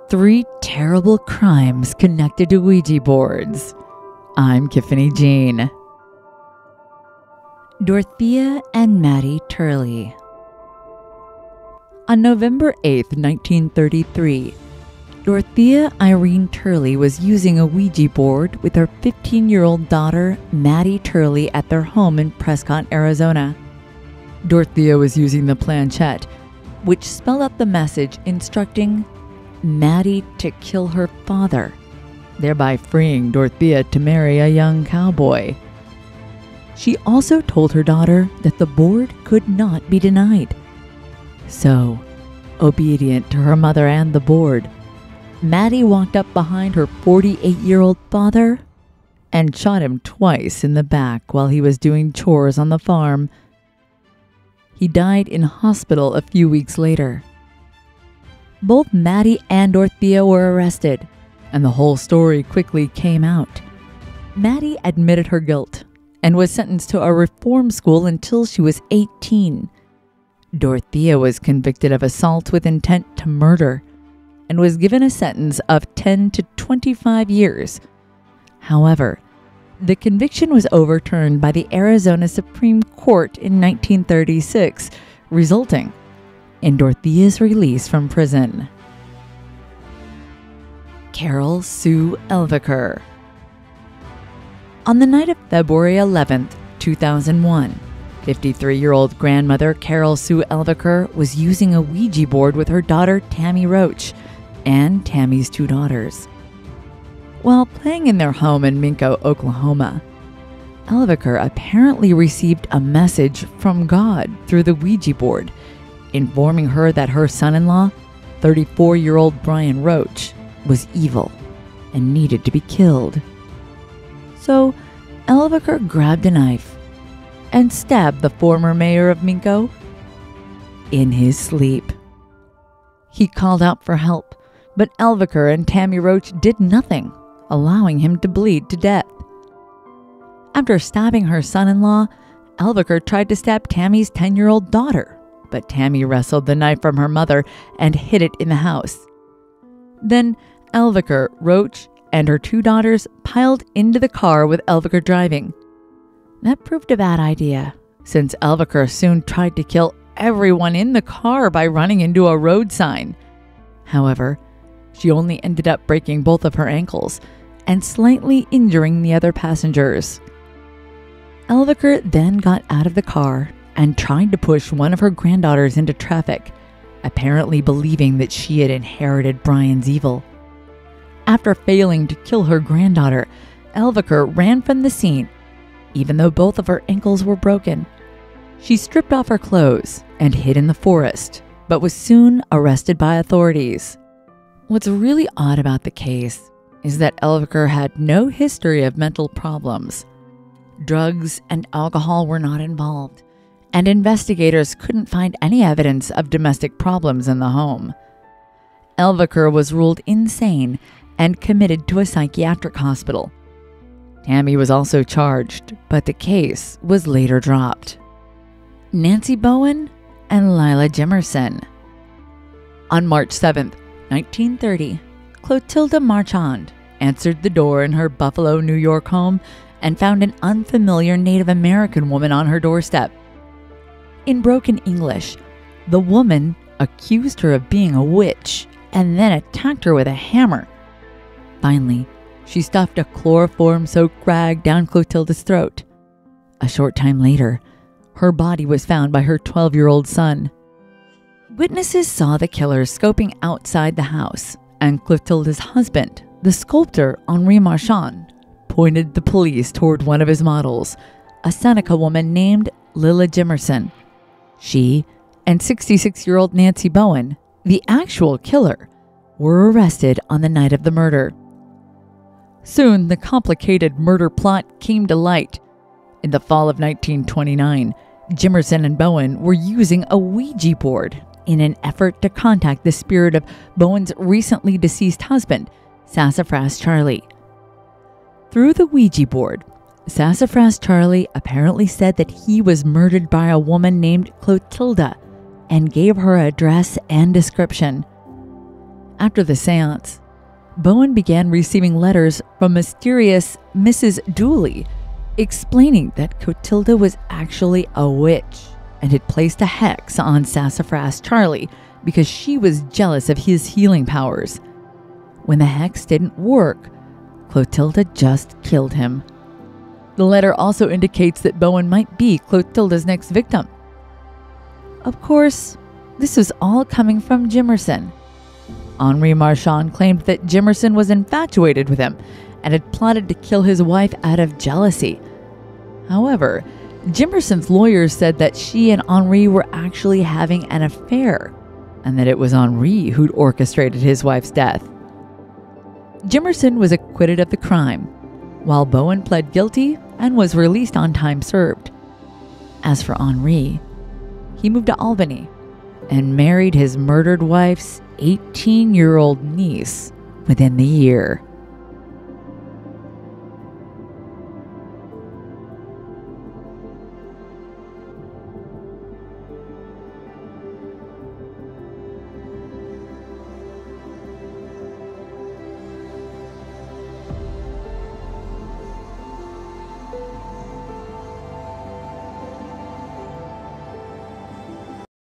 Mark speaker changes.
Speaker 1: 3 terrible crimes connected to Ouija boards. I'm Tiffany Jean. Dorothea and Maddie Turley. On November 8, 1933, Dorothea Irene Turley was using a Ouija board with her 15-year-old daughter, Maddie Turley, at their home in Prescott, Arizona. Dorothea was using the planchette, which spelled out the message instructing Maddie to kill her father, thereby freeing Dorothea to marry a young cowboy. She also told her daughter that the board could not be denied. So, obedient to her mother and the board, Maddie walked up behind her 48-year-old father and shot him twice in the back while he was doing chores on the farm. He died in hospital a few weeks later. Both Maddie and Dorothea were arrested, and the whole story quickly came out. Maddie admitted her guilt and was sentenced to a reform school until she was 18. Dorothea was convicted of assault with intent to murder and was given a sentence of 10 to 25 years. However, the conviction was overturned by the Arizona Supreme Court in 1936, resulting in Dorothea's release from prison. Carol Sue Elviker. On the night of February 11, 2001, 53-year-old grandmother Carol Sue Elviker was using a Ouija board with her daughter Tammy Roach and Tammy's 2 daughters. While playing in their home in Minko, Oklahoma, Elviker apparently received a message from God through the Ouija board, informing her that her son-in-law, 34-year-old Brian Roach, was evil and needed to be killed. So, Elviker grabbed a knife and stabbed the former mayor of Minko in his sleep. He called out for help, but Elviker and Tammy Roach did nothing, allowing him to bleed to death. After stabbing her son-in-law, Elviker tried to stab Tammy's 10-year-old daughter, but Tammy wrestled the knife from her mother and hid it in the house. Then Elviker, Roach, and her 2 daughters piled into the car with Elviker driving. That proved a bad idea, since Elviker soon tried to kill everyone in the car by running into a road sign. However, she only ended up breaking both of her ankles and slightly injuring the other passengers. Elviker then got out of the car and tried to push one of her granddaughters into traffic, apparently believing that she had inherited Brian's evil. After failing to kill her granddaughter, Elviker ran from the scene, even though both of her ankles were broken. She stripped off her clothes and hid in the forest, but was soon arrested by authorities. What's really odd about the case is that Elviker had no history of mental problems. Drugs and alcohol were not involved, and investigators couldn't find any evidence of domestic problems in the home. Elviker was ruled insane and committed to a psychiatric hospital. Tammy was also charged, but the case was later dropped. Nancy Bowen and Lila Jimerson. On March 7, 1930, Clotilda Marchand answered the door in her Buffalo, New York home and found an unfamiliar Native American woman on her doorstep. In broken English, the woman accused her of being a witch and then attacked her with a hammer. Finally, she stuffed a chloroform-soaked rag down Clotilda's throat. A short time later, her body was found by her 12-year-old son. Witnesses saw the killer scoping outside the house, and Clotilda's husband, the sculptor Henri Marchand, pointed the police toward one of his models, a Seneca woman named Lila Jimerson. She and 66-year-old Nancy Bowen, the actual killer, were arrested on the night of the murder. Soon, the complicated murder plot came to light. In the fall of 1929, Jimerson and Bowen were using a Ouija board in an effort to contact the spirit of Bowen's recently deceased husband, Sassafras Charlie. Through the Ouija board, Sassafras Charlie apparently said that he was murdered by a woman named Clotilda and gave her address and description. After the seance, Bowen began receiving letters from mysterious Mrs. Dooley explaining that Clotilda was actually a witch and had placed a hex on Sassafras Charlie because she was jealous of his healing powers. When the hex didn't work, Clotilda just killed him. The letter also indicates that Bowen might be Clotilda's next victim. Of course, this was all coming from Jimerson. Henri Marchand claimed that Jimerson was infatuated with him and had plotted to kill his wife out of jealousy. However, Jimerson's lawyers said that she and Henri were actually having an affair, and that it was Henri who'd orchestrated his wife's death. Jimerson was acquitted of the crime, while Bowen pled guilty and was released on time served. As for Henri, he moved to Albany and married his murdered wife's 18-year-old niece within the year.